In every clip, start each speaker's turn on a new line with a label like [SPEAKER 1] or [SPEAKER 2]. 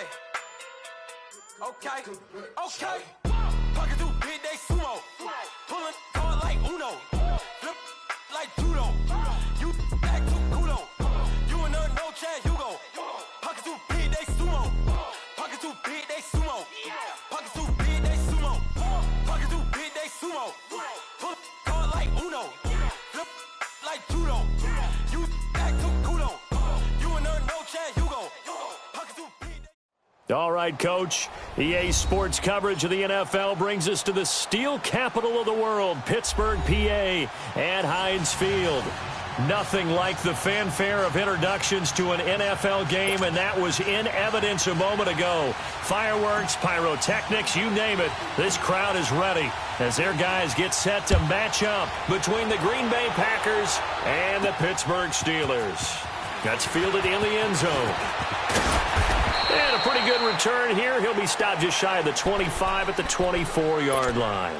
[SPEAKER 1] Hey. Okay. Pocket too big, they sumo. Pulling card like Uno. Flip like judo. You act too kudo. You and her no chance, you go. Pocket too big, they sumo. Pocket too big, they sumo. Pocket too big, they sumo. Pocket too big, they sumo. Pull card like Uno. Flip like judo. You act too kudo. You and her no chance, you go. Pocket too big.
[SPEAKER 2] All right, Coach. EA Sports coverage of the NFL brings us to the steel capital of the world, Pittsburgh, PA, at Heinz Field. Nothing like the fanfare of introductions to an NFL game, and that was in evidence a moment ago. Fireworks, pyrotechnics, you name it. This crowd is ready as their guys get set to match up between the Green Bay Packers and the Pittsburgh Steelers. That's fielded in the end zone. And a pretty good return here. He'll be stopped just shy of the 25 at the 24-yard line.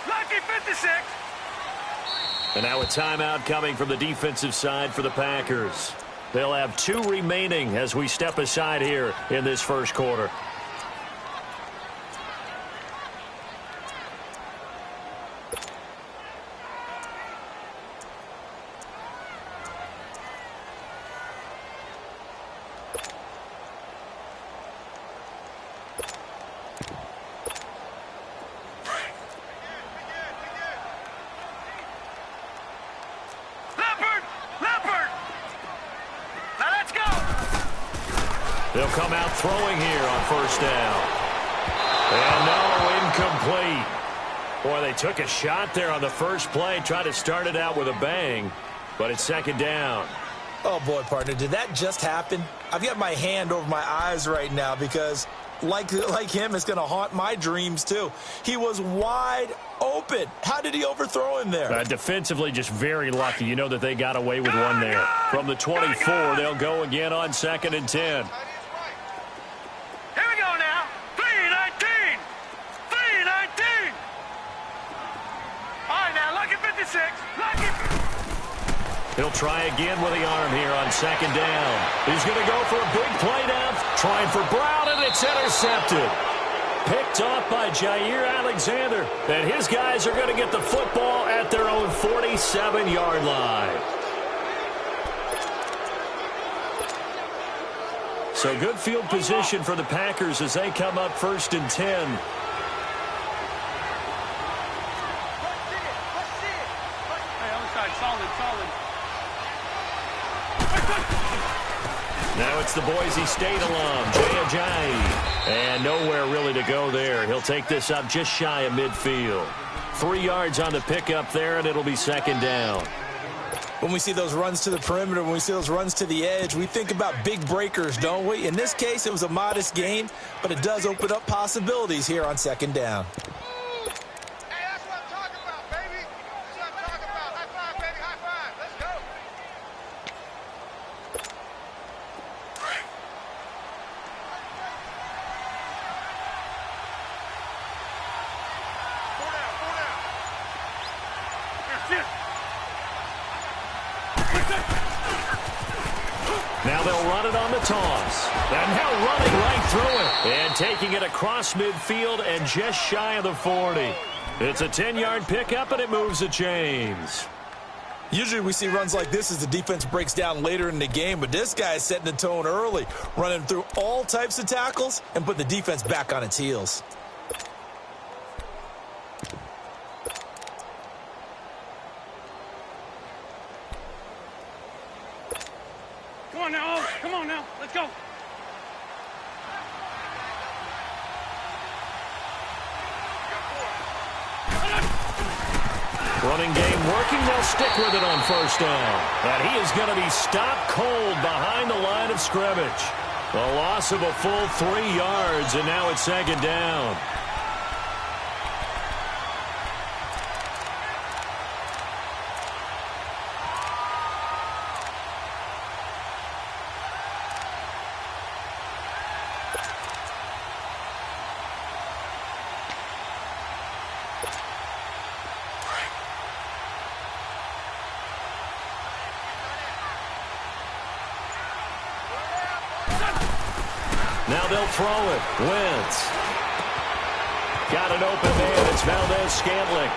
[SPEAKER 3] Lucky 56.
[SPEAKER 2] And now a timeout coming from the defensive side for the Packers. They'll have 2 remaining as we step aside here in this first quarter. They'll come out throwing here on first down. And no, incomplete. Boy, they took a shot there on the first play, tried to start it out with a bang, but it's second down.
[SPEAKER 4] Oh, boy, partner, did that just happen? I've got my hand over my eyes right now because, like him, it's going to haunt my dreams, too. He was wide open. How did he overthrow him there?
[SPEAKER 2] Defensively, just very lucky. You know that they got away with one there. From the 24, they'll go again on 2nd and 10. He'll try again with the arm here on 2nd down. He's going to go for a big play now. Trying for Brown, and it's intercepted. Picked off by Jair Alexander. And his guys are going to get the football at their own 47-yard line. So good field position for the Packers as they come up 1st and 10. Now it's the Boise State alum, Jay Ajayi. And nowhere really to go there. He'll take this up just shy of midfield. 3 yards on the pickup there, and it'll be 2nd down.
[SPEAKER 4] When we see those runs to the perimeter, when we see those runs to the edge, we think about big breakers, don't we? In this case, it was a modest gain, but it does open up possibilities here on 2nd down.
[SPEAKER 2] Now they'll run it on the toss. And now running right through it. And taking it across midfield and just shy of the 40. It's a 10-yard pickup, and it moves the chains.
[SPEAKER 4] Usually we see runs like this as the defense breaks down later in the game, but this guy is setting the tone early, running through all types of tackles and put the defense back on its heels.
[SPEAKER 3] Come on now. Let's go.
[SPEAKER 2] Running game working. They'll stick with it on first down. And he is going to be stopped cold behind the line of scrimmage. A loss of a full 3 yards, and now it's 2nd down. they'll throw it. Wentz. Got an open man. It's Valdez-Scantling.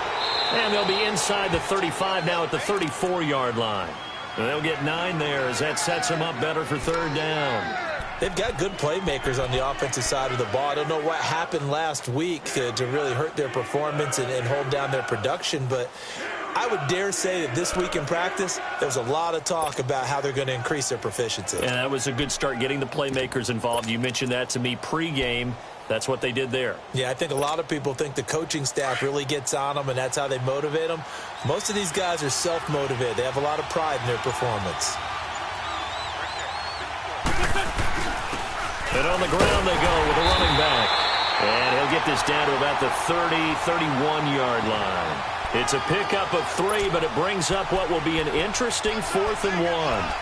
[SPEAKER 2] And they'll be inside the 35 now at the 34-yard line. And they'll get 9 there as that sets them up better for third down.
[SPEAKER 4] They've got good playmakers on the offensive side of the ball. I don't know what happened last week to really hurt their performance and hold down their production, but I would dare say that this week in practice, there's a lot of talk about how they're going to increase their proficiency.
[SPEAKER 2] And that was a good start getting the playmakers involved. You mentioned that to me pregame. That's what they did there.
[SPEAKER 4] Yeah, I think a lot of people think the coaching staff really gets on them, and that's how they motivate them. Most of these guys are self-motivated. They have a lot of pride in their performance.
[SPEAKER 2] And on the ground they go with a running back. And he'll get this down to about the 30, 31-yard line. It's a pickup of 3, but it brings up what will be an interesting 4th and 1.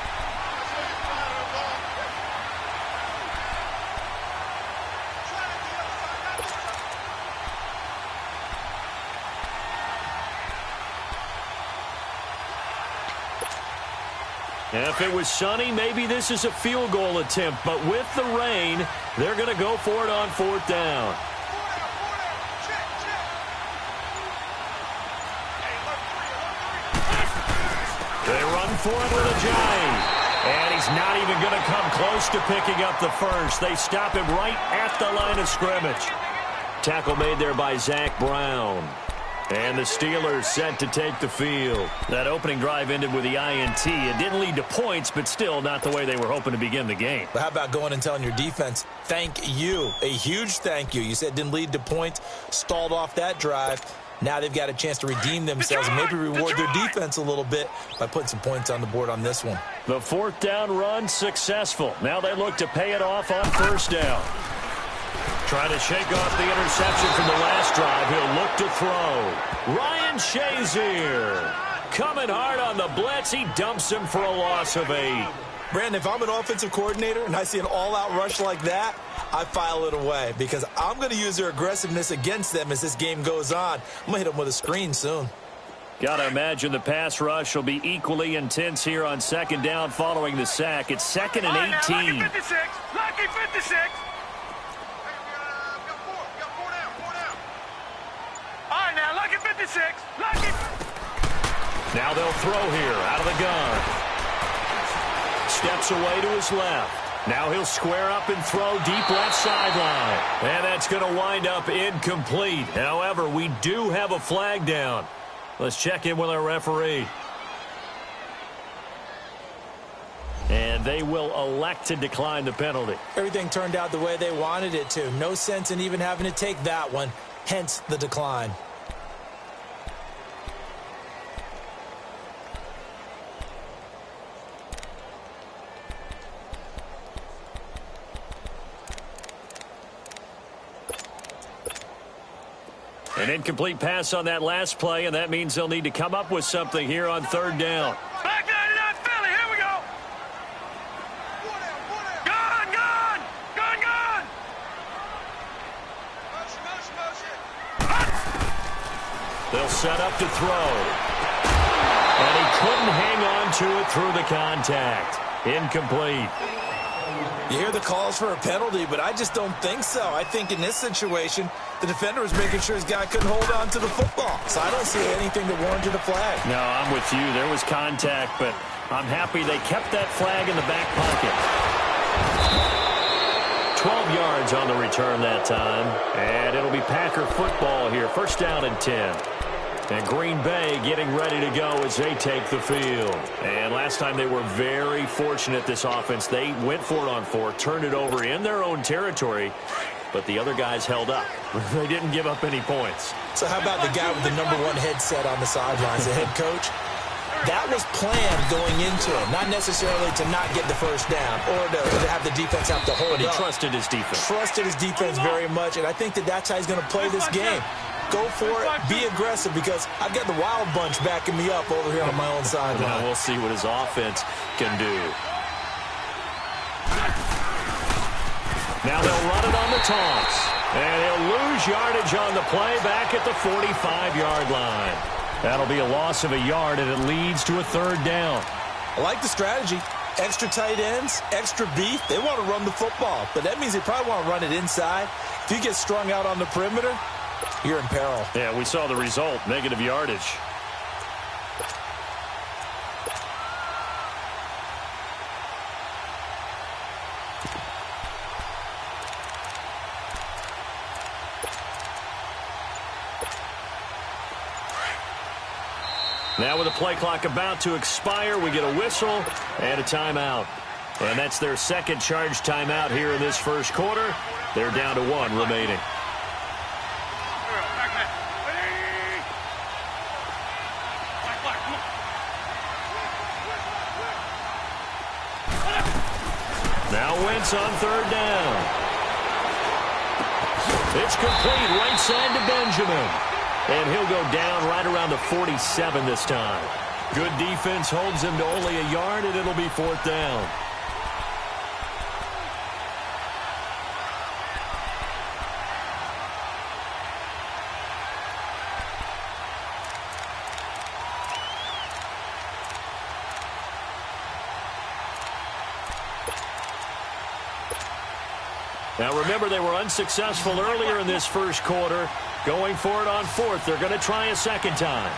[SPEAKER 2] If it was sunny, maybe this is a field goal attempt. But with the rain, they're going to go for it on 4th down. They run for it with a giant. And he's not even going to come close to picking up the first. They stop him right at the line of scrimmage. Tackle made there by Zach Brown. And the Steelers set to take the field. That opening drive ended with the INT. It didn't lead to points, but still not the way they were hoping to begin the game.
[SPEAKER 4] But how about going and telling your defense, thank you, a huge thank you. You said it didn't lead to points, stalled off that drive. Now they've got a chance to redeem themselves and maybe reward their defense a little bit by putting some points on the board on this one.
[SPEAKER 2] The 4th down run successful. Now they look to pay it off on 1st down. Trying to shake off the interception from the last drive. He'll look to throw. Ryan Shazier coming hard on the blitz. He dumps him for a loss of 8.
[SPEAKER 4] Brandon, if I'm an offensive coordinator and I see an all-out rush like that, I file it away because I'm going to use their aggressiveness against them as this game goes on. I'm going to hit them with a screen soon.
[SPEAKER 2] Got to imagine the pass rush will be equally intense here on 2nd down following the sack. It's 2nd and 18.
[SPEAKER 3] Lucky 56. Lucky 56. Lucky 56. Lucky.
[SPEAKER 2] Now they'll throw here out of the gun. Steps away to his left. Now he'll square up and throw deep left sideline. And that's going to wind up incomplete. However, we do have a flag down. Let's check in with our referee. And they will elect to decline the penalty.
[SPEAKER 4] Everything turned out the way they wanted it to. No sense in even having to take that one. Hence the decline.
[SPEAKER 2] An incomplete pass on that last play, and that means they'll need to come up with something here on 3rd down.
[SPEAKER 3] Back 99 Philly, here we go. Gone, gone, gone, gone.
[SPEAKER 2] They'll set up to throw. And he couldn't hang on to it through the contact. Incomplete.
[SPEAKER 4] You hear the calls for a penalty, but I just don't think so. I think in this situation, the defender was making sure his guy couldn't hold on to the football. So I don't see anything that warranted a flag.
[SPEAKER 2] No, I'm with you. There was contact, but I'm happy they kept that flag in the back pocket. 12 yards on the return that time. And it'll be Packer football here. 1st down and 10. And Green Bay getting ready to go as they take the field. And last time they were very fortunate, this offense. They went for it on 4, turned it over in their own territory, but the other guys held up. They didn't give up any points.
[SPEAKER 4] So how about the guy with the #1 headset on the sidelines, the head coach? That was planned going into it, not necessarily to not get the 1st down or to have the defense have to hold
[SPEAKER 2] But he
[SPEAKER 4] up.
[SPEAKER 2] trusted his defense.
[SPEAKER 4] Trusted his defense very much, and I think that that's how he's going to play this game. Go for it, be aggressive, because I've got the wild bunch backing me up over here on my own sideline.
[SPEAKER 2] Now we'll see what his offense can do. Now they'll run it on the toss. And he'll lose yardage on the play back at the 45-yard line. That'll be a loss of a yard, and it leads to a 3rd down.
[SPEAKER 4] I like the strategy. Extra tight ends, extra beef, they want to run the football. But that means they probably want to run it inside. If you get strung out on the perimeter, you're in peril.
[SPEAKER 2] Yeah, we saw the result, negative yardage. Now with the play clock about to expire, we get a whistle and a timeout. And that's their second charge timeout here in this first quarter. They're down to 1 remaining. Now Wentz on third down. It's complete right side to Benjamin. And he'll go down right around the 47 this time. Good defense holds him to only a yard, and it'll be 4th down. Now remember, they were unsuccessful earlier in this first quarter. Going for it on 4th. They're going to try a second time.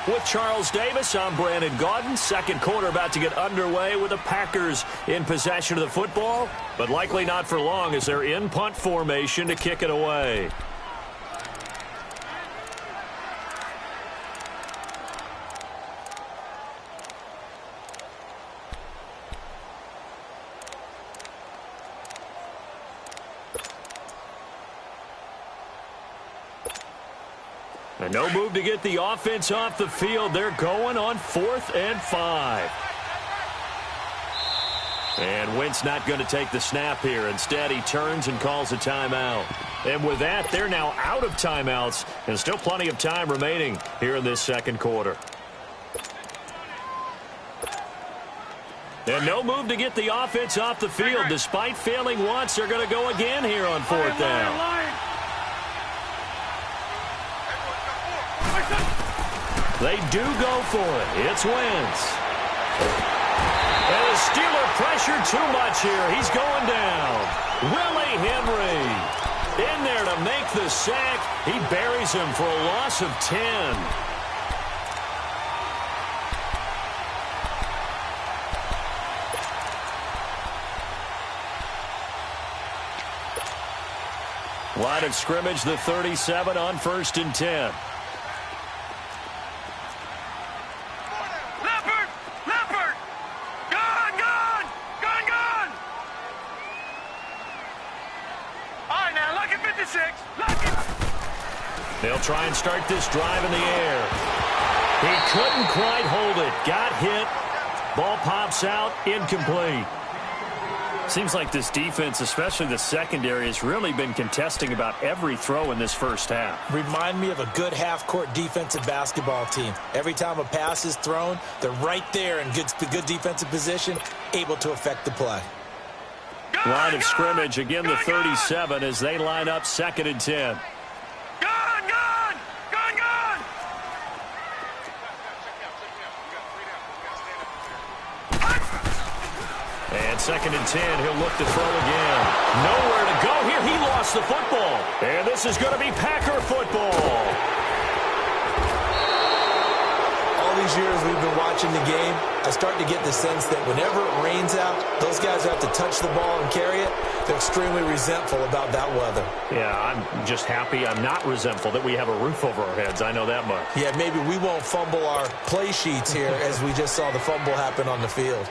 [SPEAKER 2] With Charles Davis, I'm Brandon Gaudin. Second quarter about to get underway with the Packers in possession of the football, but likely not for long as they're in punt formation to kick it away. And no move to get the offense off the field. They're going on 4th and 5. And Wentz not going to take the snap here. Instead, he turns and calls a timeout. And with that, they're now out of timeouts. And still plenty of time remaining here in this second quarter. And no move to get the offense off the field. Despite failing once, they're going to go again here on 4th down. They do go for it. It's Wentz. And the Steeler pressure too much here. He's going down. Willie Henry in there to make the sack. He buries him for a loss of 10. Line of scrimmage, the 37 on 1st and 10. They'll try and start this drive in the air. He couldn't quite hold it. Got hit. Ball pops out. Incomplete. Seems like this defense, especially the secondary, has really been contesting about every throw in this first half.
[SPEAKER 4] Remind me of a good half-court defensive basketball team. Every time a pass is thrown, they're right there in good defensive position, able to affect the play.
[SPEAKER 2] Line of scrimmage, again the 37 as they line up 2nd and 10. And 2nd and 10, he'll look to throw again. Nowhere to go here. He lost the football. And this is going to be Packer football.
[SPEAKER 4] All these years we've been watching the game, I start to get the sense that whenever it rains out, those guys who have to touch the ball and carry it, they're extremely resentful about that weather.
[SPEAKER 2] Yeah, I'm just happy I'm not resentful that we have a roof over our heads. I know that much.
[SPEAKER 4] Yeah, maybe we won't fumble our play sheets here as we just saw the fumble happen on the field.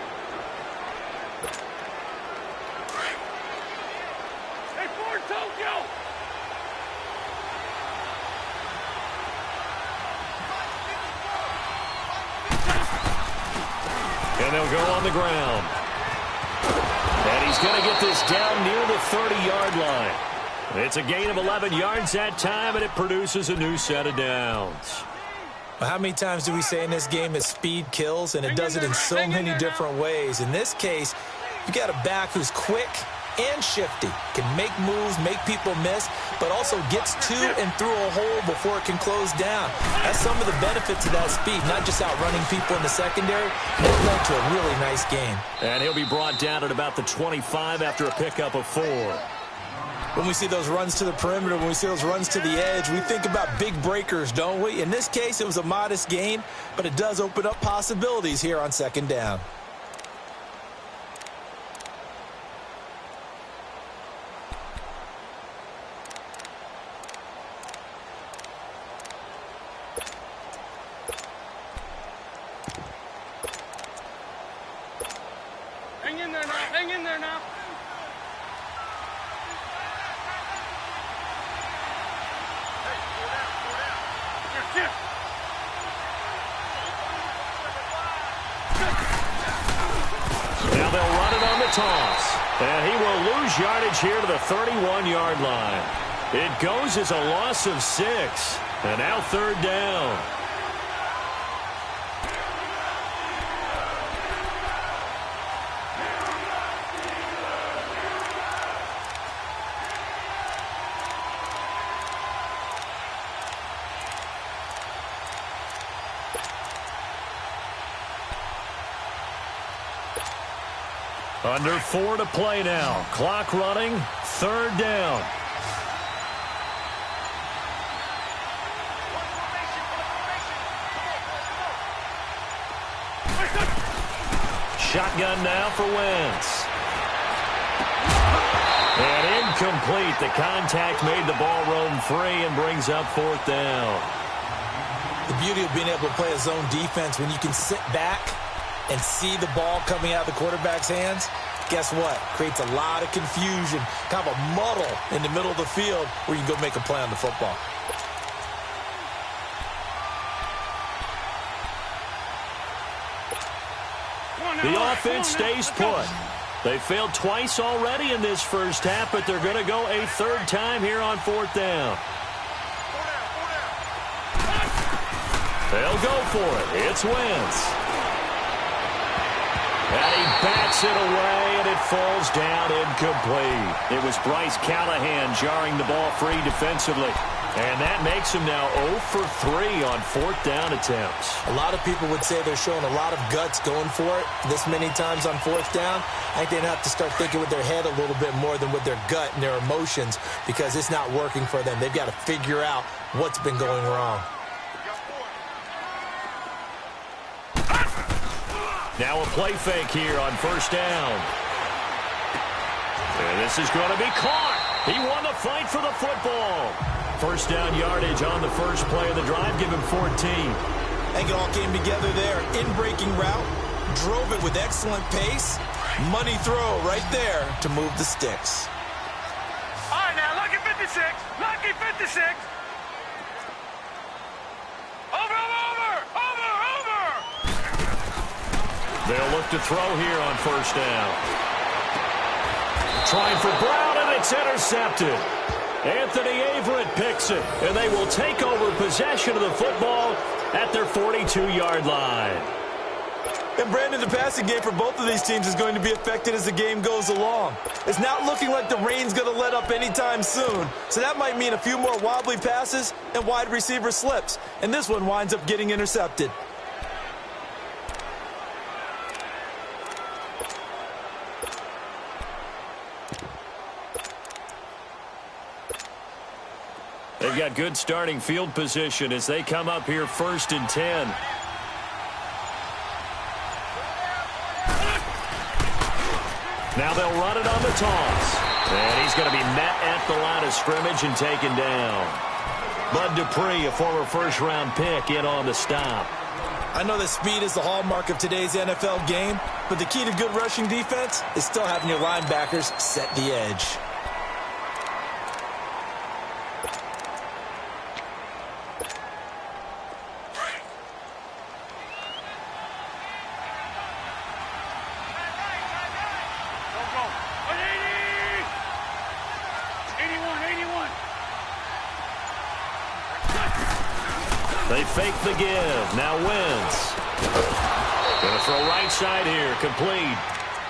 [SPEAKER 2] And they'll go on the ground. And he's going to get this down near the 30-yard line. It's a gain of 11 yards that time, and it produces a new set of downs.
[SPEAKER 4] Well, how many times do we say in this game that speed kills, and it does it in so many different ways? In this case, you got a back who's quick, and shifty. Can make moves, make people miss, but also gets to and through a hole before it can close down. That's some of the benefits of that speed, not just outrunning people in the secondary, but it led to a really nice game.
[SPEAKER 2] And he'll be brought down at about the 25 after a pickup of 4.
[SPEAKER 4] When we see those runs to the perimeter, when we see those runs to the edge, we think about big breakers, don't we? In this case, it was a modest gain, but it does open up possibilities here on second down.
[SPEAKER 3] Hang in there now. Hang in there now.
[SPEAKER 2] Now they'll run it on the toss. And he will lose yardage here to the 31-yard line. It goes as a loss of 6. And now third down. Under 4 to play now. Clock running. Third down. Shotgun now for Wentz. And incomplete. The contact made the ball roam free and brings up fourth down.
[SPEAKER 4] The beauty of being able to play a zone defense when you can sit back and see the ball coming out of the quarterback's hands, guess what? Creates a lot of confusion, kind of a muddle in the middle of the field where you can go make a play on the football.
[SPEAKER 2] The offense stays put. They failed twice already in this first half, but they're going to go a third time here on fourth down. They'll go for it. It's Wentz. And he bats it away, and it falls down incomplete. It was Bryce Callahan jarring the ball free defensively. And that makes him now 0 for 3 on fourth down attempts.
[SPEAKER 4] A lot of people would say they're showing a lot of guts going for it this many times on fourth down. I think they'd have to start thinking with their head a little bit more than with their gut and their emotions because it's not working for them. They've got to figure out what's been going wrong.
[SPEAKER 2] Now a play fake here on first down. And this is going to be caught. He won the fight for the football. First down yardage on the first play of the drive. Give him 14.
[SPEAKER 4] I think it all came together there. In-breaking route. Drove it with excellent pace. Money throw right there to move the sticks.
[SPEAKER 3] All right, now, lucky 56. Lucky 56. Over.
[SPEAKER 2] They'll look to throw here on first down. Trying for Brown, and it's intercepted. Anthony Averett picks it, and they will take over possession of the football at their 42-yard line.
[SPEAKER 4] And Brandon, the passing game for both of these teams is going to be affected as the game goes along. It's not looking like the rain's going to let up anytime soon, so that might mean a few more wobbly passes and wide receiver slips, and this one winds up getting intercepted.
[SPEAKER 2] They've got good starting field position as they come up here first and 10. Now they'll run it on the toss. And he's going to be met at the line of scrimmage and taken down. Bud Dupree, a former first-round pick, in on the stop.
[SPEAKER 4] I know that speed is the hallmark of today's NFL game, but the key to good rushing defense is still having your linebackers set the edge.
[SPEAKER 2] They fake the give. Now Wentz. Going to throw right side here. Complete.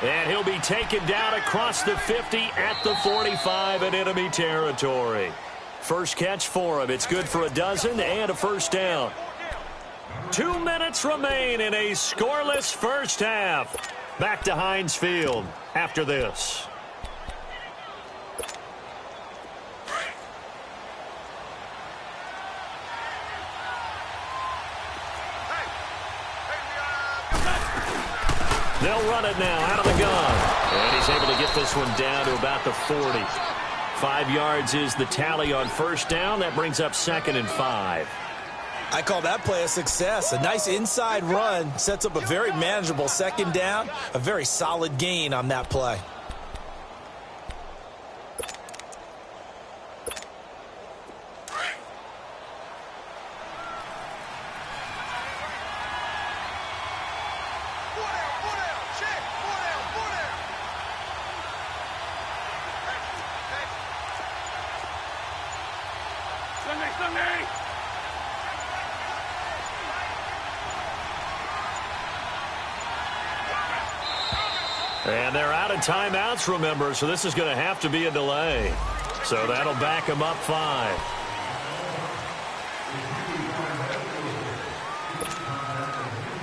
[SPEAKER 2] And he'll be taken down across the 50 at the 45 in enemy territory. First catch for him. It's good for a dozen and a first down. 2 minutes remain in a scoreless first half. Back to Heinz Field after this. They'll run it now out of the gun. And he's able to get this one down to about the 40. 5 yards is the tally on first down. That brings up 2nd and 5.
[SPEAKER 4] I call that play a success. A nice inside run sets up a very manageable second down. A very solid gain on that play.
[SPEAKER 2] And they're out of timeouts, remember, so this is going to have to be a delay. So that'll back them up 5.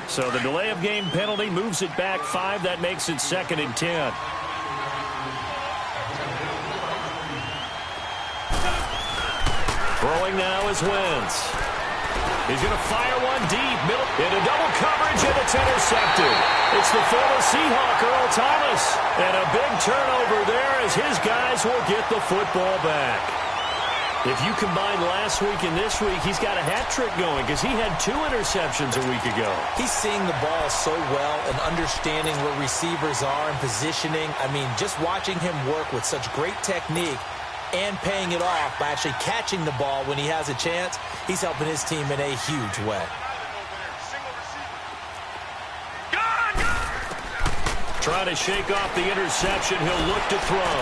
[SPEAKER 2] So the delay of game penalty moves it back 5. That makes it 2nd and 10. Throwing now is Wentz. He's going to fire one deep, middle, into double coverage, and it's intercepted. It's the former Seahawk, Earl Thomas. And a big turnover there as his guys will get the football back. If you combine last week and this week, he's got a hat trick going because he had 2 interceptions a week ago.
[SPEAKER 4] He's seeing the ball so well and understanding where receivers are and positioning. I mean, just watching him work with such great technique and paying it off by actually catching the ball when he has a chance, he's helping his team in a huge way.
[SPEAKER 2] Trying to shake off the interception. He'll look to throw.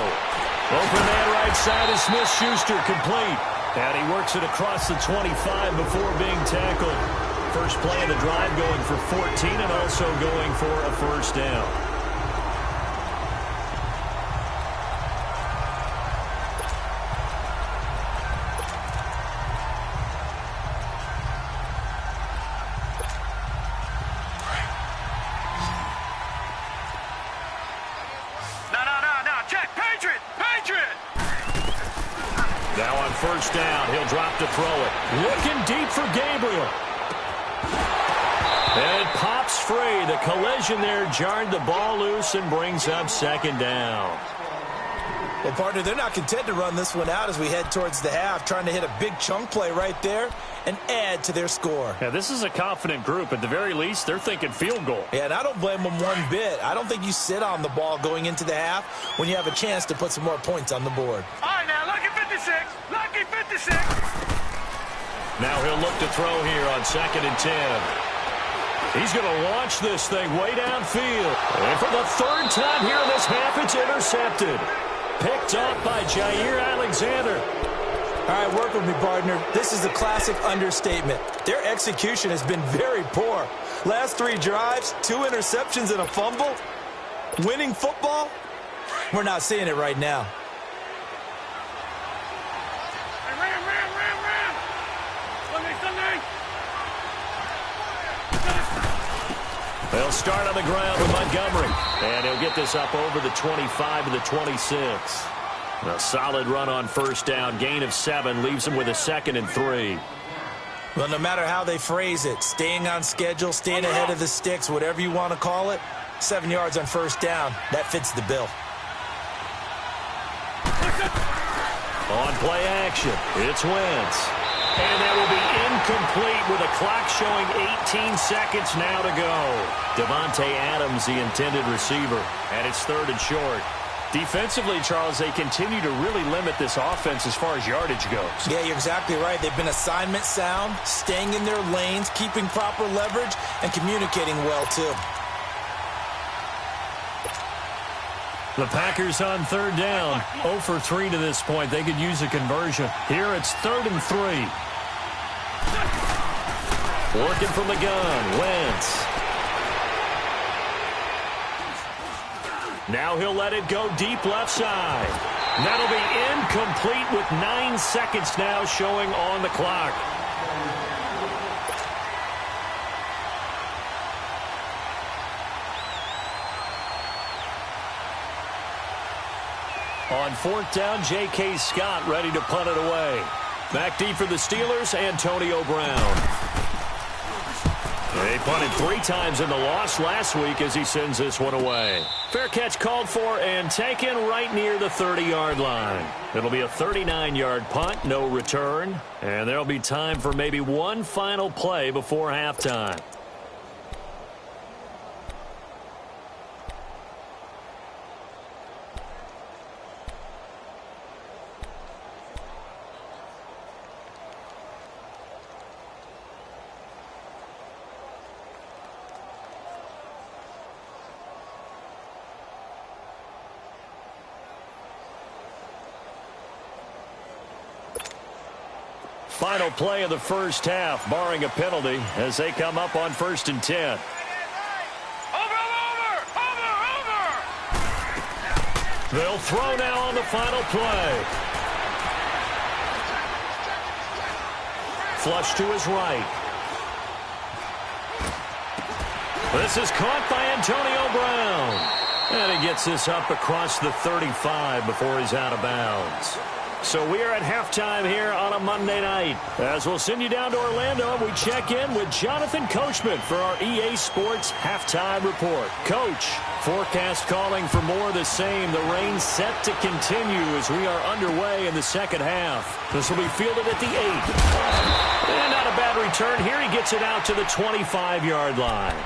[SPEAKER 2] Open man right side is Smith-Schuster, complete. And he works it across the 25 before being tackled. First play of the drive going for 14 and also going for a first down. First down, he'll drop to throw it. Looking deep for Gabriel. And it pops free. The collision there jarred the ball loose and brings up 2nd down.
[SPEAKER 4] Well, partner, they're not content to run this one out as we head towards the half, trying to hit a big chunk play right there and add to their score.
[SPEAKER 2] Yeah, this is a confident group. At the very least, they're thinking field goal.
[SPEAKER 4] Yeah, and I don't blame them one bit. I don't think you sit on the ball going into the half when you have a chance to put some more points on the board.
[SPEAKER 3] All right, now, lucky 56. Lucky 56.
[SPEAKER 2] Now he'll look to throw here on 2nd and 10. He's going to launch this thing way downfield. And for the 3rd time here in this half, it's intercepted. Picked up by Jair Alexander.
[SPEAKER 4] All right, work with me, partner. This is a classic understatement. Their execution has been very poor. Last 3 drives, 2 interceptions and a fumble. Winning football? We're not seeing it right now.
[SPEAKER 2] They'll start on the ground with Montgomery. And he'll get this up over the 25 to the 26. A solid run on first down. Gain of 7 leaves him with a 2nd and 3.
[SPEAKER 4] Well, no matter how they phrase it, staying on schedule, staying ahead of the sticks, whatever you want to call it, 7 yards on first down, that fits the bill.
[SPEAKER 2] On play action, it's Wentz. And that will be incomplete with a clock showing 18 seconds now to go. Devontae Adams, the intended receiver, and it's 3rd and short. Defensively, Charles, they continue to really limit this offense as far as yardage goes. Yeah,
[SPEAKER 4] you're exactly right. They've been assignment sound, staying in their lanes, keeping proper leverage, and communicating well, too.
[SPEAKER 2] The Packers on 3rd down. 0 for 3 to this point. They could use a conversion. Here it's 3rd and 3. Working from the gun, Wentz. Now he'll let it go deep left side. That'll be incomplete with 9 seconds now showing on the clock. On 4th down, J.K. Scott ready to punt it away. Back deep for the Steelers, Antonio Brown. They punted 3 times in the loss last week as he sends this one away. Fair catch called for and taken right near the 30-yard line. It'll be a 39-yard punt, no return. And there'll be time for maybe one final play before halftime. Final play of the first half, barring a penalty, as they come up on 1st and 10.
[SPEAKER 3] Over!
[SPEAKER 2] They'll throw now on the final play. Flush to his right. This is caught by Antonio Brown. And he gets this up across the 35 before he's out of bounds. So we are at halftime here on a Monday night. As we'll send you down to Orlando, we check in with Jonathan Coachman for our EA Sports Halftime Report. Coach, forecast calling for more of the same. The rain set to continue as we are underway in the second half. This will be fielded at the 8. And not a bad return here. He gets it out to the 25-yard line.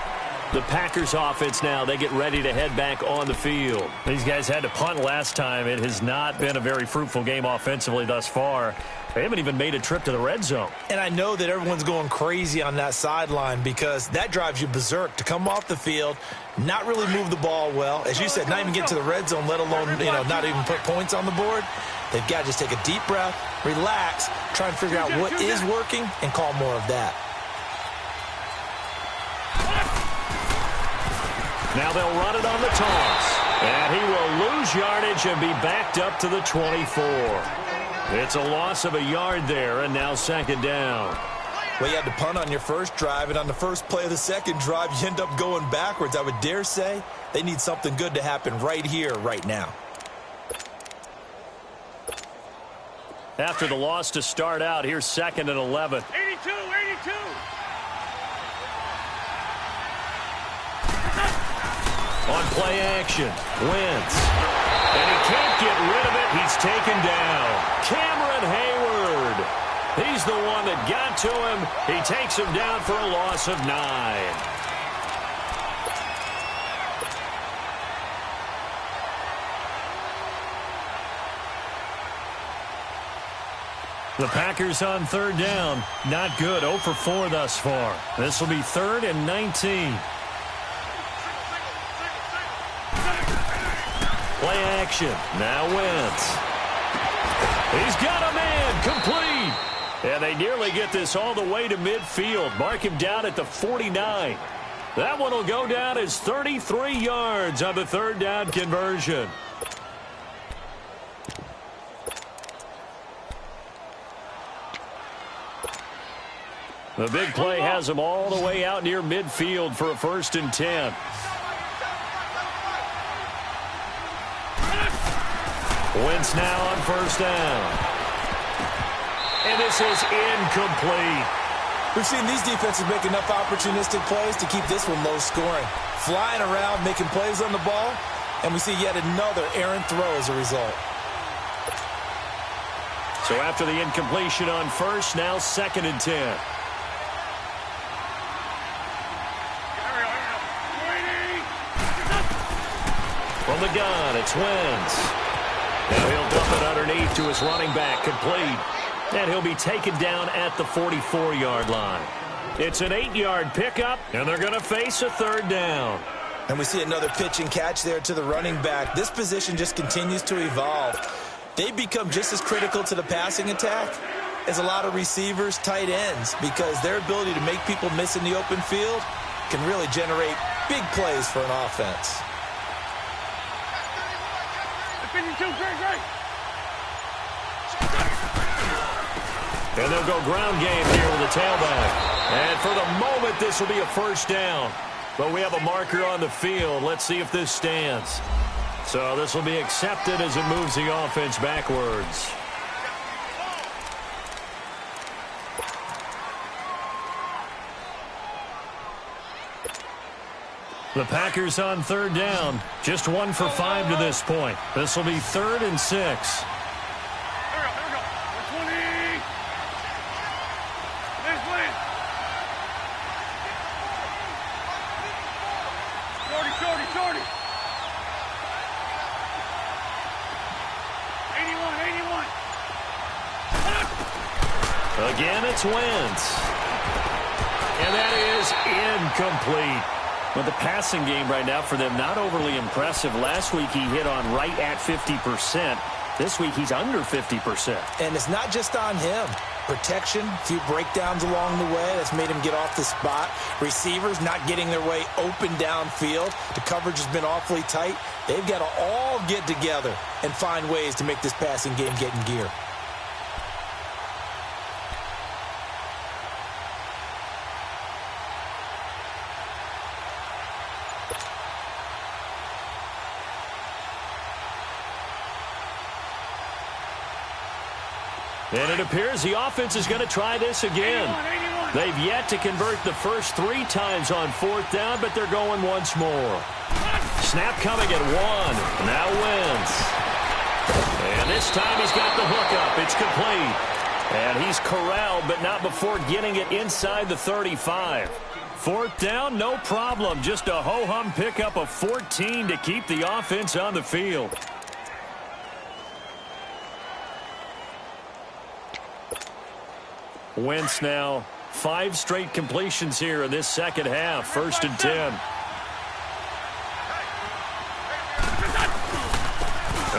[SPEAKER 2] The Packers offense now, they get ready to head back on the field. These guys had to punt last time. It has not been a very fruitful game offensively thus far. They haven't even made a trip to the red zone.
[SPEAKER 4] And I know that everyone's going crazy on that sideline because that drives you berserk to come off the field, not really move the ball well. As you said, not even get to the red zone, let alone, not even put points on the board. They've got to just take a deep breath, relax, try and figure out what is working, and call more of that.
[SPEAKER 2] Now they'll run it on the toss. And he will lose yardage and be backed up to the 24. It's a loss of a yard there, and now 2nd down.
[SPEAKER 4] Well, you had to punt on your first drive, and on the first play of the second drive, you end up going backwards. I would dare say they need something good to happen right here, right now.
[SPEAKER 2] After the loss to start out, here's 2nd and 11.
[SPEAKER 3] 82!
[SPEAKER 2] On play action, Wentz. And he can't get rid of it. He's taken down. Cameron Hayward. He's the one that got to him. He takes him down for a loss of 9. The Packers on 3rd down. Not good. 0 for 4 thus far. This will be 3rd and 19. Play action. Now Wentz. He's got a man. Complete. And they nearly get this all the way to midfield. Mark him down at the 49. That one will go down as 33 yards on the 3rd down conversion. The big play has him all the way out near midfield for a 1st and 10. Wentz now on 1st down. And this is incomplete.
[SPEAKER 4] We've seen these defenses make enough opportunistic plays to keep this one low scoring. Flying around, making plays on the ball, and we see yet another errant throw as a result.
[SPEAKER 2] So after the incompletion on 1st, now 2nd and 10. From the gun, it's Wentz. Now he'll dump it underneath to his running back, complete. And he'll be taken down at the 44-yard line. It's an 8-yard pickup, and they're going to face a 3rd down.
[SPEAKER 4] And we see another pitch and catch there to the running back. This position just continues to evolve. They become just as critical to the passing attack as a lot of receivers, tight ends, because their ability to make people miss in the open field can really generate big plays for an offense.
[SPEAKER 3] 52, great.
[SPEAKER 2] And they'll go ground game here with the tailback. And for the moment, this will be a first down. But we have a marker on the field. Let's see if this stands. So this will be accepted as it moves the offense backwards. The Packers on third down. Just 1 for 5 to this point. This will be 3rd and 6.
[SPEAKER 3] Here we go. 20. Let's win. 40. 81.
[SPEAKER 2] Again, it's Wentz. And that is incomplete. Well, the passing game right now for them, not overly impressive. Last week he hit on right at 50%. This week he's under 50%.
[SPEAKER 4] And it's not just on him. Protection, a few breakdowns along the way. That's made him get off the spot. Receivers not getting their way open downfield. The coverage has been awfully tight. They've got to all get together and find ways to make this passing game get in gear.
[SPEAKER 2] And it appears the offense is going to try this again.
[SPEAKER 3] 81.
[SPEAKER 2] They've yet to convert the first 3 times on 4th down, but they're going once more. Snap coming at 1. Now Wentz. And this time he's got the hookup. It's complete. And he's corralled, but not before getting it inside the 35. 4th down, no problem. Just a ho-hum pickup of 14 to keep the offense on the field. Wentz now 5 straight completions here in this second half. 1st and 10.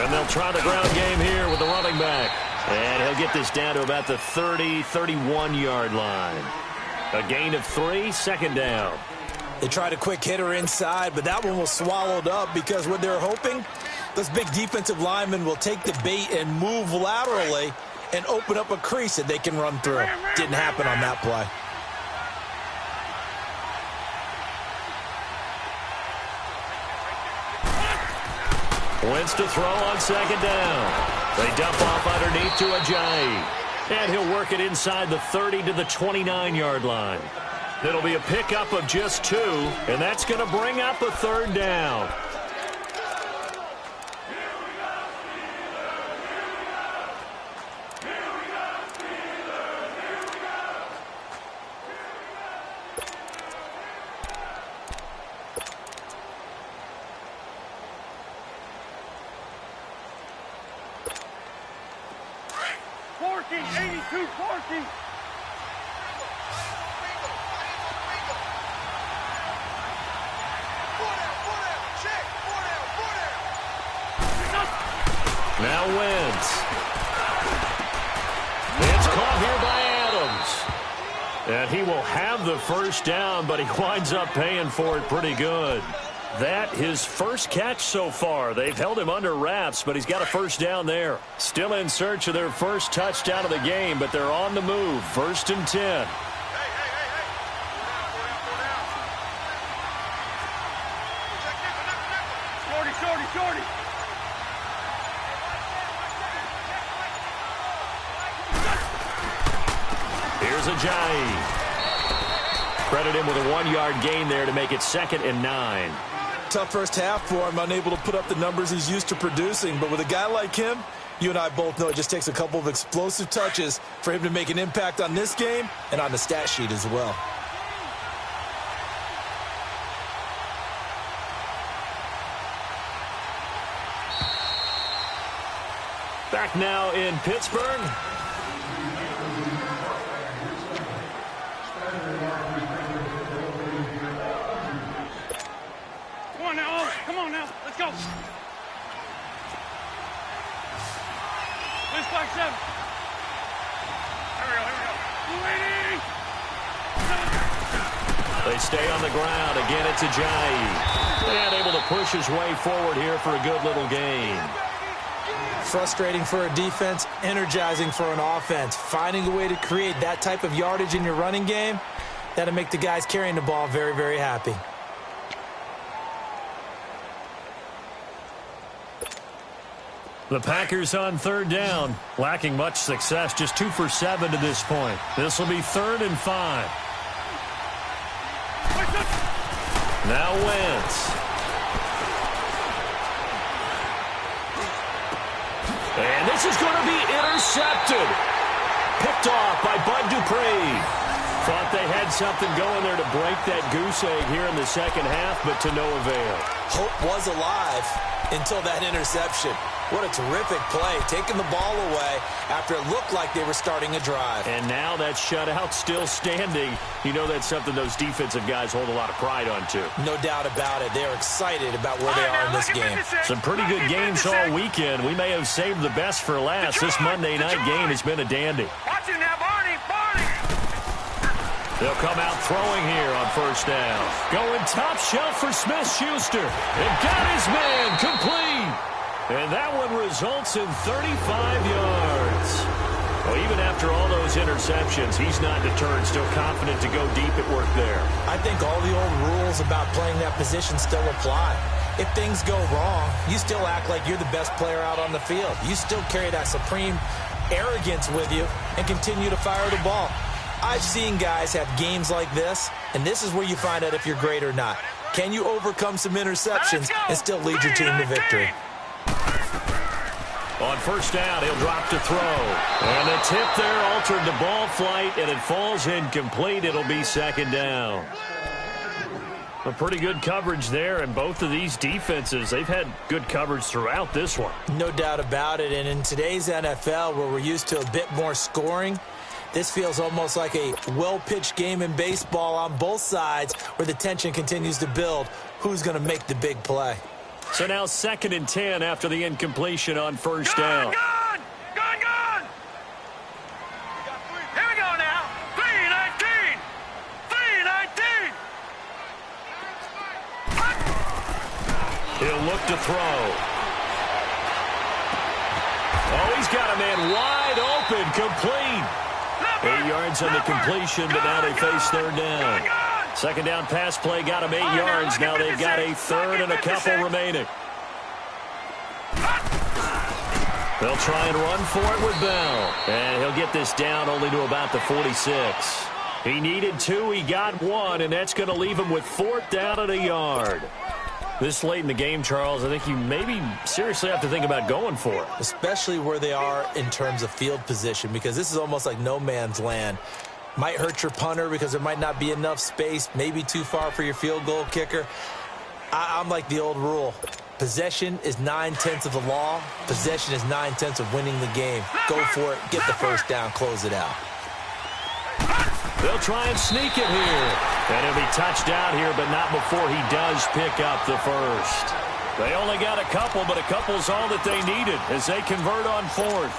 [SPEAKER 2] And they'll try the ground game here with the running back. And he'll get this down to about the 30, 31-yard line. A gain of 3, 2nd down.
[SPEAKER 4] They tried a quick hitter inside, but that one was swallowed up because what they're hoping, those big defensive linemen will take the bait and move laterally and open up a crease that they can run through. Didn't happen on that play.
[SPEAKER 2] Wentz to throw on 2nd down. They dump off underneath to Ajayi. And he'll work it inside the 30 to the 29-yard line. It'll be a pickup of just 2, and that's going to bring up a 3rd down. Now Wentz. It's caught here by Adams. And he will have the 1st down, but he winds up paying for it pretty good. That his first catch so far. They've held him under wraps, but he's got a 1st down there. Still in search of their first touchdown of the game, but they're on the move. 1st and 10.
[SPEAKER 3] Shorty.
[SPEAKER 2] Here's Ajayi. Credit him with a 1-yard gain there to make it 2nd and 9.
[SPEAKER 4] Tough first half for him, unable to put up the numbers he's used to producing. But with a guy like him, you and I both know it just takes a couple of explosive touches for him to make an impact on this game and on the stat sheet as well.
[SPEAKER 2] Back now in Pittsburgh.
[SPEAKER 3] Come on now. Let's go. Let's back 7. Here we go.
[SPEAKER 2] They stay on the ground. Again, it's Ajayi. And able to push his way forward here for a good little gain.
[SPEAKER 4] Frustrating for a defense, energizing for an offense. Finding a way to create that type of yardage in your running game, that'll make the guys carrying the ball very, very happy.
[SPEAKER 2] The Packers on third down, lacking much success, just 2 for 7 to this point. This will be 3rd and 5. Now Wentz. And this is going to be intercepted. Picked off by Bud Dupree. Thought they had something going there to break that goose egg here in the second half, but to no avail.
[SPEAKER 4] Hope was alive until that interception. What a terrific play, taking the ball away after it looked like they were starting a drive.
[SPEAKER 2] And now that shutout still standing. You know that's something those defensive guys hold a lot of pride on, too.
[SPEAKER 4] No doubt about it. They're excited about where they are in this game.
[SPEAKER 2] Some pretty good games all weekend. We may have saved the best for last. This Monday night game has been a dandy.
[SPEAKER 3] Watch it now, Barney.
[SPEAKER 2] They'll come out throwing here on first down. Going top shelf for Smith-Schuster. And got his man complete. And that one results in 35 yards. Well, even after all those interceptions, he's not deterred, still confident to go deep at work there.
[SPEAKER 4] I think all the old rules about playing that position still apply. If things go wrong, you still act like you're the best player out on the field. You still carry that supreme arrogance with you and continue to fire the ball. I've seen guys have games like this, and this is where you find out if you're great or not. Can you overcome some interceptions and still lead your team to victory?
[SPEAKER 2] On first down, he'll drop to throw. And the tip there altered the ball flight, and it falls incomplete. It'll be second down. A pretty good coverage there, and both of these defenses, they've had good coverage throughout this one.
[SPEAKER 4] No doubt about it, and in today's NFL, where we're used to a bit more scoring, this feels almost like a well-pitched game in baseball on both sides where the tension continues to build. Who's going to make the big play?
[SPEAKER 2] So now 2nd and 10 after the incompletion on first down.
[SPEAKER 3] Gone! Here we go now. 3-19. 3-19.
[SPEAKER 2] He'll look to throw. Oh, he's got a man wide open, complete. 8 yards on the completion, but now they face third down. Second down pass play got him 8 yards. Now they've got a third and a couple remaining. They'll try and run for it with Bell. And he'll get this down only to about the 46. He needed 2, he got 1, and that's going to leave him with 4th down and a yard. This late in the game, Charles, I think you maybe seriously have to think about going for it.
[SPEAKER 4] Especially where they are in terms of field position, because this is almost like no man's land. Might hurt your punter because there might not be enough space, maybe too far for your field goal kicker. I'm like the old rule. Possession is 9/10 of the law. Possession is 9/10 of winning the game. Go for it, get the first down, close it out.
[SPEAKER 2] They'll try and sneak it here. And he'll be touched out here, but not before he does pick up the first. They only got a couple, but a couple's all that they needed as they convert on 4th.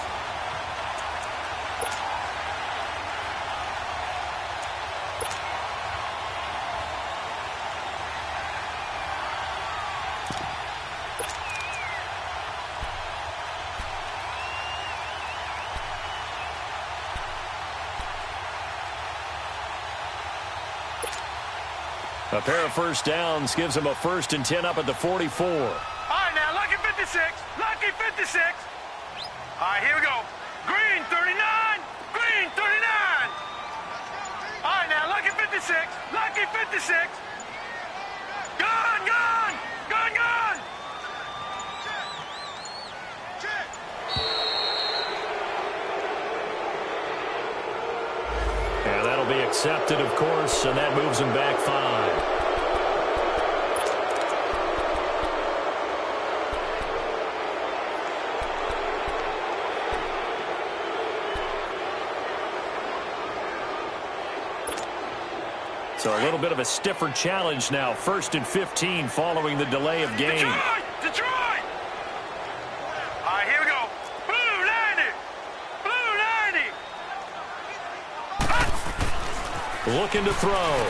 [SPEAKER 2] A pair of first downs gives them a 1st and 10 up at the 44.
[SPEAKER 3] All right, now, lucky 56. Lucky 56. All right, here we go. Green, 39. Green, 39. All right, now, lucky 56. Lucky 56. Gone, gone. Gone, gone.
[SPEAKER 2] And that'll be accepted, of course, and that moves him back 5. So a little bit of a stiffer challenge now. 1st and 15 following the delay of game.
[SPEAKER 3] Detroit! All right, here we go. Blue 90. Blue 90.
[SPEAKER 2] Looking to throw.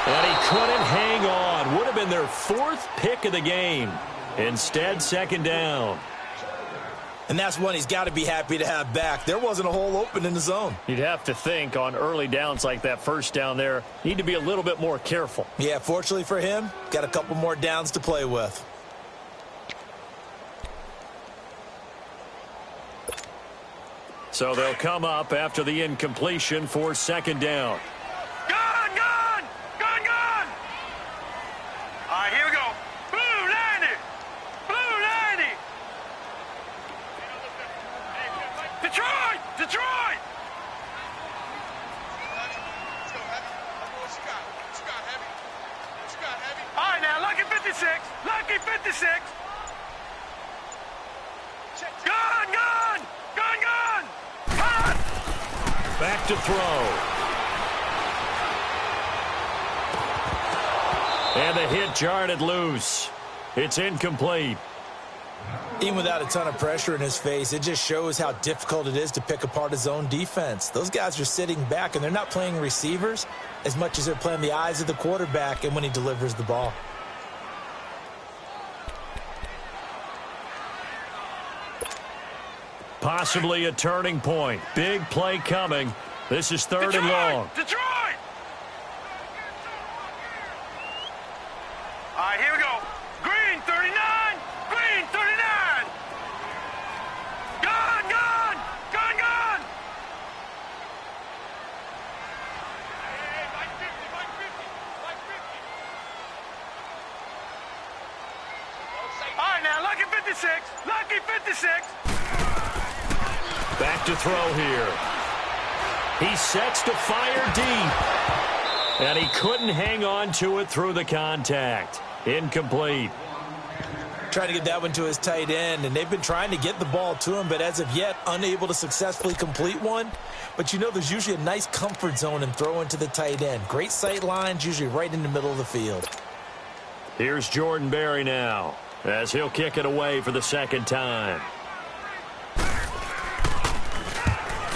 [SPEAKER 2] And he couldn't hang on. Would have been their 4th pick of the game. Instead, second down.
[SPEAKER 4] And that's one he's got to be happy to have back. There wasn't a hole open in the zone.
[SPEAKER 2] You'd have to think on early downs like that first down there, need to be a little bit more careful.
[SPEAKER 4] Yeah, fortunately for him, got a couple more downs to play with.
[SPEAKER 2] So they'll come up after the incompletion for second down.
[SPEAKER 3] Gun, gun! Gun, gun! All right, here we go. Blue 90! Blue 90! Detroit! Detroit! All right, now, lucky 56. Lucky 56. Gun, gun! Gun, gun! Cut!
[SPEAKER 2] Back to throw. And the hit jarred it loose. It's incomplete.
[SPEAKER 4] Even without a ton of pressure in his face, it just shows how difficult it is to pick apart his own defense. Those guys are sitting back, and they're not playing receivers as much as they're playing the eyes of the quarterback and when he delivers the ball.
[SPEAKER 2] Possibly a turning point. Big play coming. This is third and long.
[SPEAKER 3] Detroit! All right, here we go. Green 39. Green 39. Gun, gun! Gun, gun! Hey, Mike 50, Mike 50, Mike 50. All right, now, lucky 56. Lucky 56.
[SPEAKER 2] Back to throw here. He sets to fire deep. And he couldn't hang on to it through the contact. Incomplete.
[SPEAKER 4] Trying to get that one to his tight end, and they've been trying to get the ball to him, but as of yet, unable to successfully complete one. But you know there's usually a nice comfort zone in throwing to the tight end. Great sight lines, usually right in the middle of the field.
[SPEAKER 2] Here's Jordan Berry now, as he'll kick it away for the second time.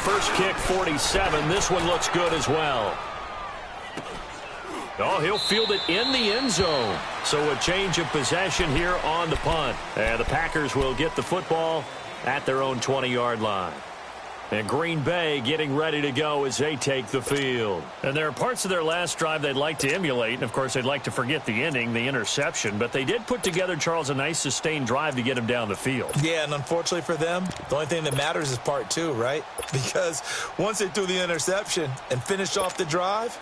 [SPEAKER 2] First kick, 47. This one looks good as well. Oh, he'll field it in the end zone. So a change of possession here on the punt. And the Packers will get the football at their own 20-yard line. And Green Bay getting ready to go as they take the field. And there are parts of their last drive they'd like to emulate. And, of course, they'd like to forget the ending, the interception. But they did put together, Charles, a nice sustained drive to get him down the field.
[SPEAKER 4] Yeah, and unfortunately for them, the only thing that matters is part two, right? Because once they threw the interception and finished off the drive,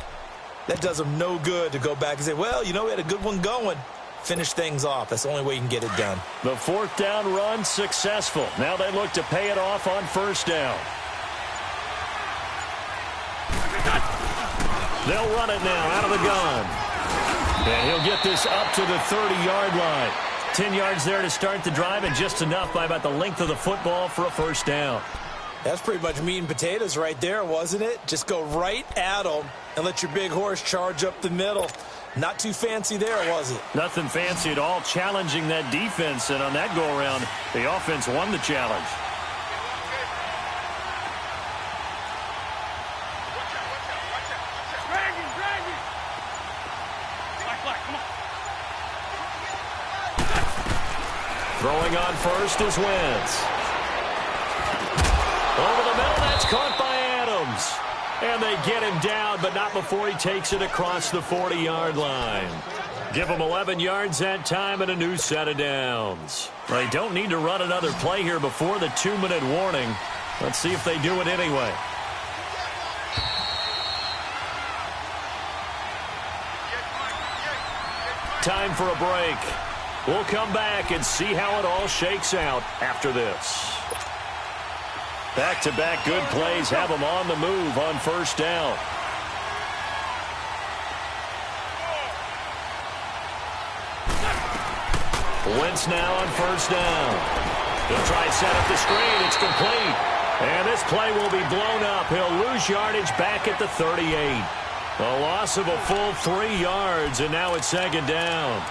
[SPEAKER 4] that does them no good to go back and say, well, you know, we had a good one going. Finish things off. That's the only way you can get it done.
[SPEAKER 2] The fourth down run successful. Now they look to pay it off on first down. They'll run it now out of the gun. And he'll get this up to the 30-yard line. 10 yards there to start the drive, and just enough by about the length of the football for a first down.
[SPEAKER 4] That's pretty much meat and potatoes right there, wasn't it? Just go right at them and let your big horse charge up the middle. Not too fancy there, was it?
[SPEAKER 2] Nothing fancy at all, challenging that defense. And on that go-around, the offense won the challenge. Throwing on first is Wentz. Over the middle, that's caught by Adams. And they get him down, but not before he takes it across the 40-yard line. Give him 11 yards that time and a new set of downs. They don't need to run another play here before the 2-minute warning. Let's see if they do it anyway. Time for a break. We'll come back and see how it all shakes out after this. Back-to-back good plays have them on the move on first down. Wentz now on first down. He'll try to set up the screen. It's complete. And this play will be blown up. He'll lose yardage back at the 38. A loss of a full 3 yards, and now it's second down.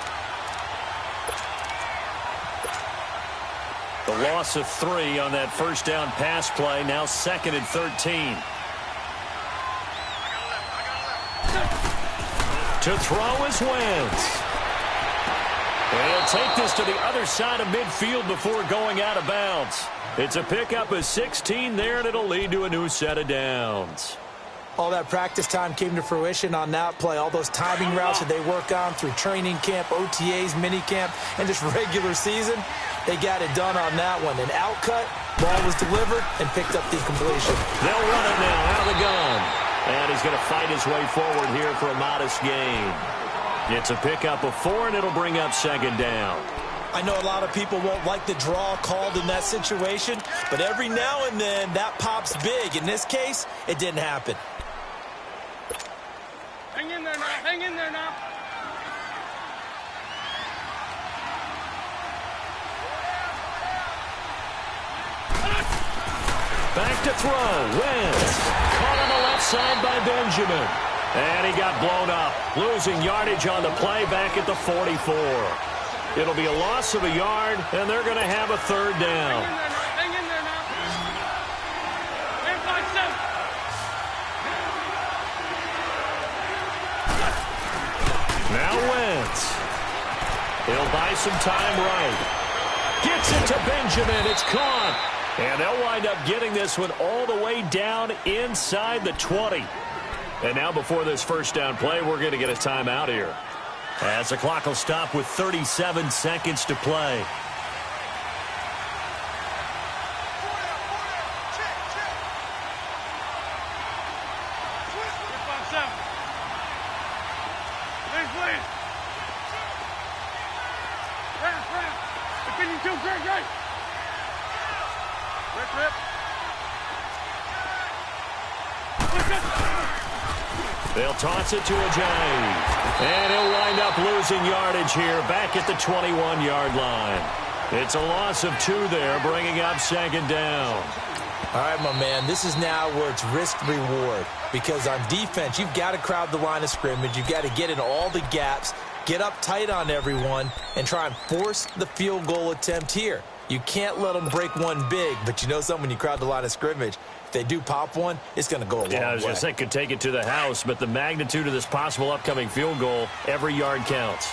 [SPEAKER 2] The loss of 3 on that first down pass play, now second and 13. To throw is Wentz. And he'll take this to the other side of midfield before going out of bounds. It's a pickup of 16 there, and it'll lead to a new set of downs.
[SPEAKER 4] All that practice time came to fruition on that play. All those timing routes that they work on through training camp, OTAs, minicamp, and just regular season, they got it done on that one. An outcut, ball was delivered, and picked up the completion.
[SPEAKER 2] They'll run it now out of the gun. And he's going to fight his way forward here for a modest gain. It's a pickup of 4, and it'll bring up second down.
[SPEAKER 4] I know a lot of people won't like the draw called in that situation, but every now and then that pops big. In this case, it didn't happen.
[SPEAKER 3] Hang in there now. Hang in there now.
[SPEAKER 2] Back to throw. Wentz. Caught on the left side by Benjamin. And he got blown up. Losing yardage on the play back at the 44. It'll be a loss of a yard, and they're going to have a third down.
[SPEAKER 3] Hang in there now. Hang by 7.
[SPEAKER 2] Now Wentz. He'll buy some time right. Gets it to Benjamin. It's caught. And they'll wind up getting this one all the way down inside the 20. And now before this first down play, we're going to get a timeout here, as the clock will stop with 37 seconds to play. They'll toss it to Ajayi. And he'll wind up losing yardage here back at the 21-yard line. It's a loss of 2 there, bringing up second down.
[SPEAKER 4] All right, my man, this is now where it's risk-reward. Because on defense, you've got to crowd the line of scrimmage. You've got to get in all the gaps, get up tight on everyone, and try and force the field goal attempt here. You can't let them break one big, but you know something, when you crowd the line of scrimmage, if they do pop one, it's going to go a long way.
[SPEAKER 2] Yeah, I was going to say could take it to the house, but the magnitude of this possible upcoming field goal, every yard counts.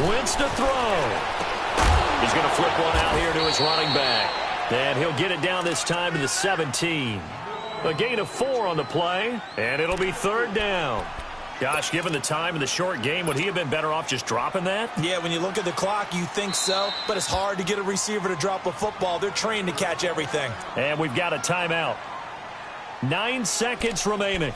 [SPEAKER 2] Wentz to throw. He's going to flip one out here to his running back. And he'll get it down this time to the 17. A gain of 4 on the play, and it'll be third down. Gosh, given the time of the short game, would he have been better off just dropping that?
[SPEAKER 4] Yeah, when you look at the clock, you think so, but it's hard to get a receiver to drop a football. They're trained to catch everything.
[SPEAKER 2] And we've got a timeout. 9 seconds remaining.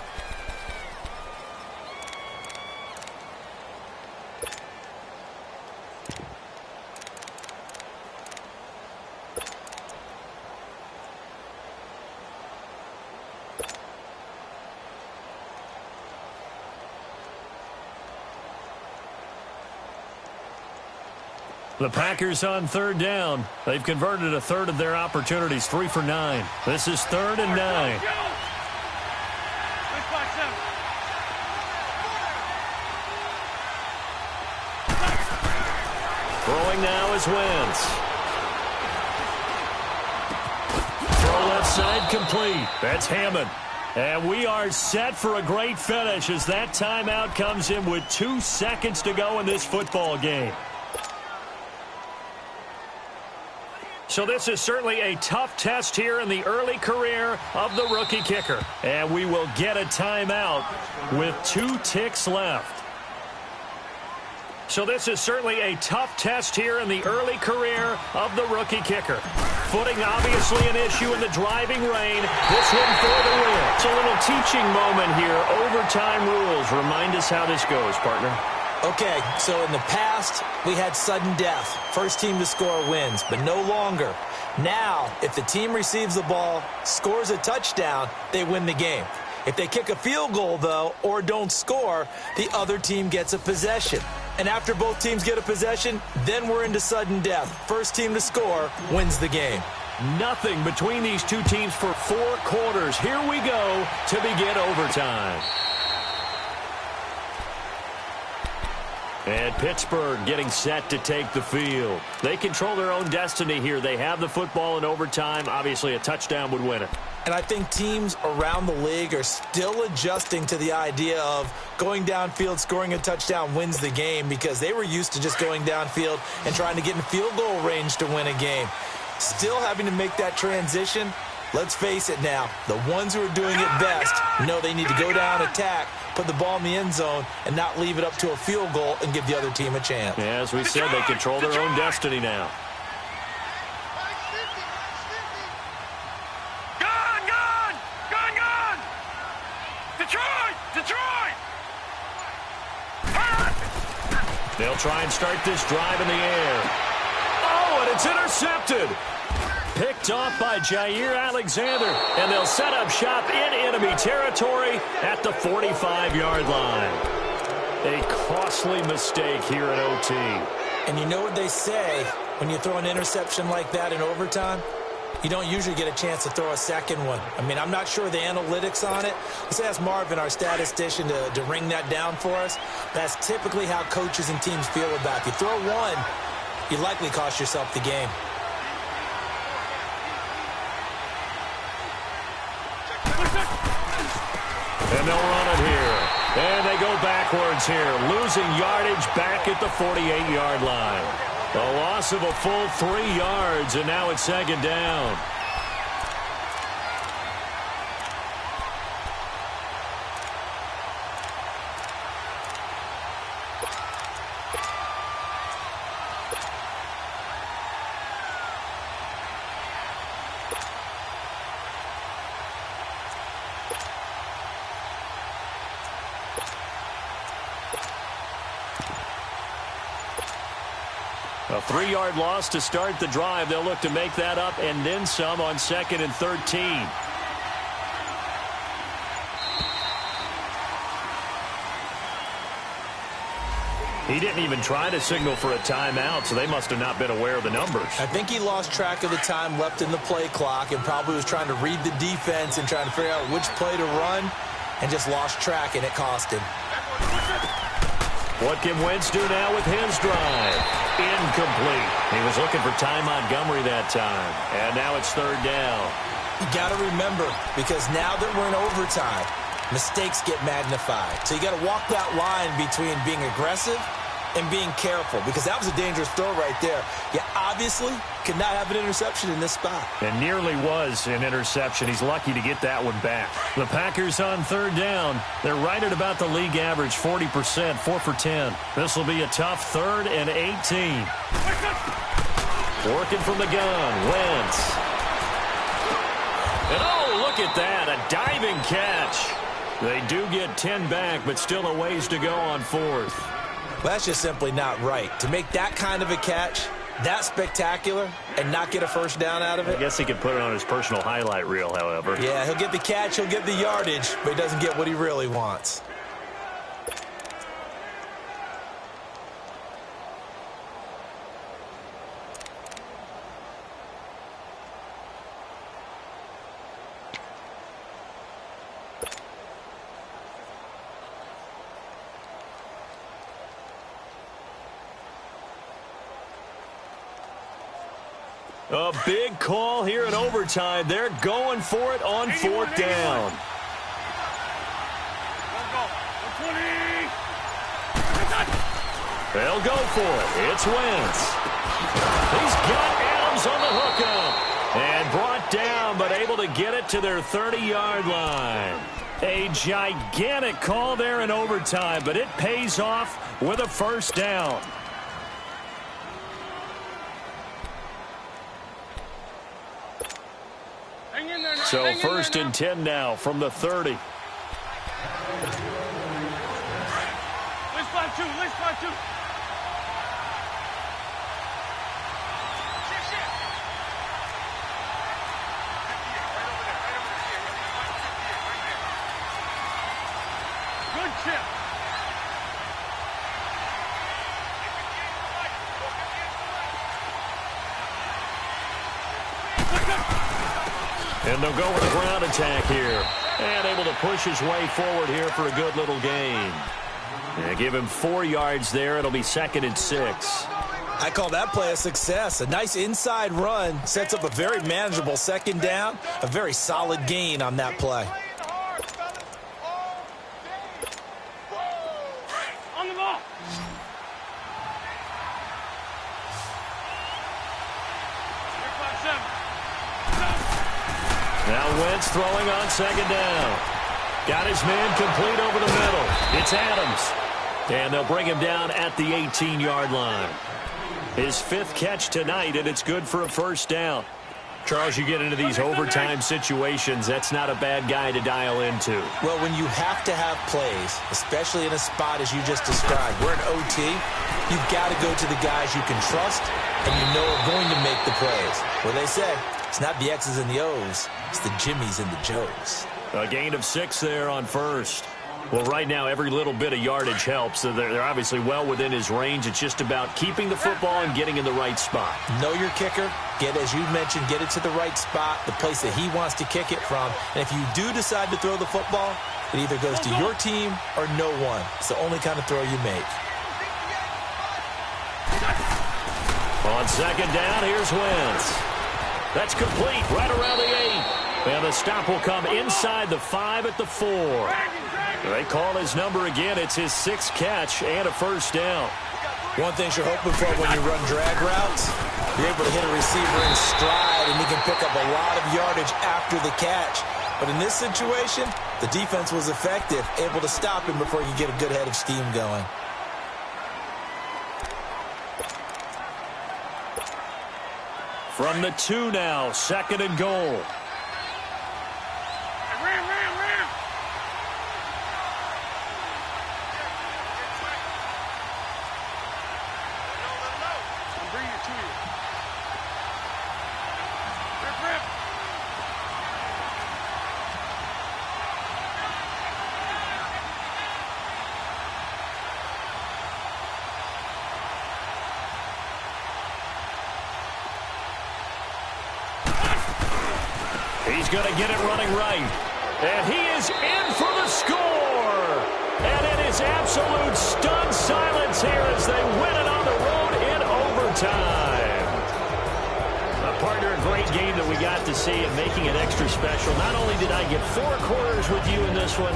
[SPEAKER 2] The Packers on third down. They've converted a third of their opportunities, 3 for 9. This is 3rd and 9. Throwing now is Wentz. Throw left side complete. That's Hammond. And we are set for a great finish as that timeout comes in with 2 seconds to go in this football game. So this is certainly a tough test here in the early career of the rookie kicker. And we will get a timeout with 2 ticks left. So this is certainly a tough test here in the early career of the rookie kicker. Footing obviously an issue in the driving rain. This one for the win. It's a little teaching moment here. Overtime rules. Remind us how this goes, partner.
[SPEAKER 4] Okay, so in the past, we had sudden death. First team to score wins, but no longer. Now, if the team receives the ball, scores a touchdown, they win the game. If they kick a field goal, though, or don't score, the other team gets a possession. And after both teams get a possession, then we're into sudden death. First team to score wins the game.
[SPEAKER 2] Nothing between these two teams for 4 quarters. Here we go to begin overtime. And Pittsburgh getting set to take the field. They control their own destiny here. They have the football in overtime. Obviously, a touchdown would win it.
[SPEAKER 4] And I think teams around the league are still adjusting to the idea of going downfield, scoring a touchdown wins the game, because they were used to just going downfield and trying to get in field goal range to win a game. Still having to make that transition. Let's face it now, the ones who are doing it best know they need to go down, attack, put the ball in the end zone, and not leave it up to a field goal and give the other team a chance.
[SPEAKER 2] Yeah, as we said, they control their own destiny now.
[SPEAKER 3] Gone! Detroit!
[SPEAKER 2] They'll try and start this drive in the air. Oh, and it's intercepted. Picked off by Jair Alexander, and they'll set up shop in enemy territory at the 45-yard line. A costly mistake here in OT.
[SPEAKER 4] And you know what they say, when you throw an interception like that in overtime, you don't usually get a chance to throw a second one. I mean, I'm not sure the analytics on it. Let's ask Marvin, our statistician, to ring that down for us. That's typically how coaches and teams feel about it. If you throw one, you likely cost yourself the game.
[SPEAKER 2] And they'll run it here. And they go backwards here, losing yardage back at the 48-yard line. A loss of a full 3 yards, and now it's second down. A 3-yard loss to start the drive. They'll look to make that up and then some on 2nd and 13. He didn't even try to signal for a timeout, so they must have not been aware of the numbers.
[SPEAKER 4] I think he lost track of the time left in the play clock and probably was trying to read the defense and trying to figure out which play to run, and just lost track, and it cost him.
[SPEAKER 2] What can Wentz do now with his drive? Incomplete. He was looking for Ty Montgomery that time. And now it's third down.
[SPEAKER 4] You got to remember, because now that we're in overtime, mistakes get magnified. So you got to walk that line between being aggressive and being careful, because that was a dangerous throw right there. You obviously could not have an interception in this spot.
[SPEAKER 2] And nearly was an interception. He's lucky to get that one back. The Packers on third down. They're right at about the league average, 40%, 4 for 10. This will be a tough 3rd and 18. Working from the gun, Wentz. And oh, look at that, a diving catch. They do get 10 back, but still a ways to go on 4th.
[SPEAKER 4] Well, that's just simply not right. To make that kind of a catch, that spectacular, and not get a first down out of it.
[SPEAKER 2] I guess he could put it on his personal highlight reel, however.
[SPEAKER 4] Yeah, he'll get the catch, he'll get the yardage, but he doesn't get what he really wants.
[SPEAKER 2] A big call here in overtime. They're going for it on 4th down. They'll go for it. It's Wentz. He's got Adams on the hookup. And brought down, but able to get it to their 30-yard line. A gigantic call there in overtime, but it pays off with a first down. So 1st and 10 now from the 30.
[SPEAKER 3] Let's find two. Good chip.
[SPEAKER 2] And they'll go with a ground attack here. And able to push his way forward here for a good little gain. Yeah, give him 4 yards there. It'll be 2nd and 6.
[SPEAKER 4] I call that play a success. A nice inside run sets up a very manageable 2nd down. A very solid gain on that play.
[SPEAKER 3] On the ball.
[SPEAKER 2] Now Wentz throwing on 2nd down. Got his man complete over the middle. It's Adams. And they'll bring him down at the 18-yard line. His 5th catch tonight, and it's good for a 1st down. Charles, you get into these overtime situations, that's not a bad guy to dial into.
[SPEAKER 4] Well, when you have to have plays, especially in a spot as you just described, we're in OT, you've got to go to the guys you can trust and you know are going to make the plays. Well, they say it's not the X's and the O's, it's the Jimmies and the Joes.
[SPEAKER 2] A gain of 6 there on 1st. Well, right now, every little bit of yardage helps. So they're obviously well within his range. It's just about keeping the football and getting in the right spot.
[SPEAKER 4] Know your kicker. Get, as you mentioned, get it to the right spot, the place that he wants to kick it from. And if you do decide to throw the football, it either goes to your team or no one. It's the only kind of throw you make.
[SPEAKER 2] On 2nd down, here's Wentz. That's complete right around the 8. And the stop will come inside the 5 at the 4. They call his number again. It's his 6th catch and a 1st down.
[SPEAKER 4] One thing you're hoping for when you run drag routes, you're able to hit a receiver in stride, and he can pick up a lot of yardage after the catch. But in this situation, the defense was effective, able to stop him before he could get a good head of steam going.
[SPEAKER 2] From the 2 now, 2nd and goal. He's going to get it running right. And he is in for the score. And it is absolute stunned silence here as they win it on the road in overtime. A partner, a great game that we got to see and making it extra special. Not only did I get 4 quarters with you in this one,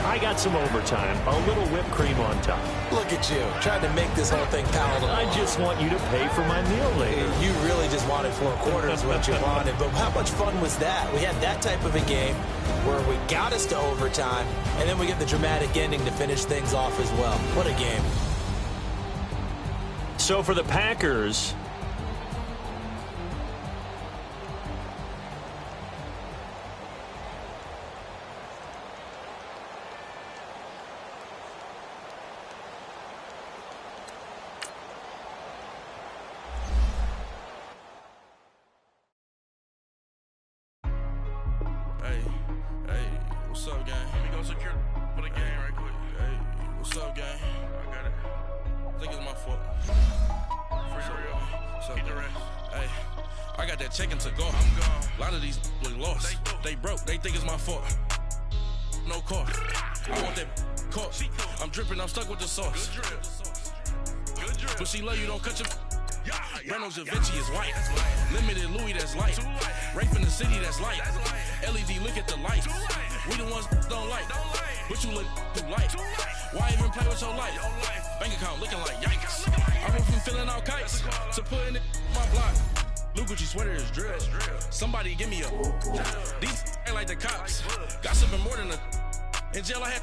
[SPEAKER 2] I got some overtime, a little whipped cream on top.
[SPEAKER 4] Look at you, trying to make this whole thing palatable.
[SPEAKER 2] I just want you to pay for my meal later.
[SPEAKER 4] You really just wanted 4 quarters, what you wanted. But how much fun was that? We had that type of a game where we got us to overtime, and then we get the dramatic ending to finish things off as well. What a game.
[SPEAKER 2] So for the Packers,
[SPEAKER 5] what's up, gang? Let me go secure for the game right quick. Hey, what's up, gang? I got it. I think it's my fault. For real. What's up, get the rest. Hey, I got that check-in to go. I'm gone. A lot of these look lost. They broke. They think it's my fault. No car. I want that caught. I'm dripping. I'm stuck with the sauce. Good drip. But she love you. Don't cut your... Reynolds Da Vinci is white. Limited Louis, that's light. Rape in the city, that's light. LED, look at the lights. We the ones don't like. But you look too light. Why even play with your life? Bank account looking like yikes. I went from filling out kites to putting it in my block. Blue Gucci sweater is drill. Somebody give me a... These ain't like the cops. Gossiping more than a... In jail I had...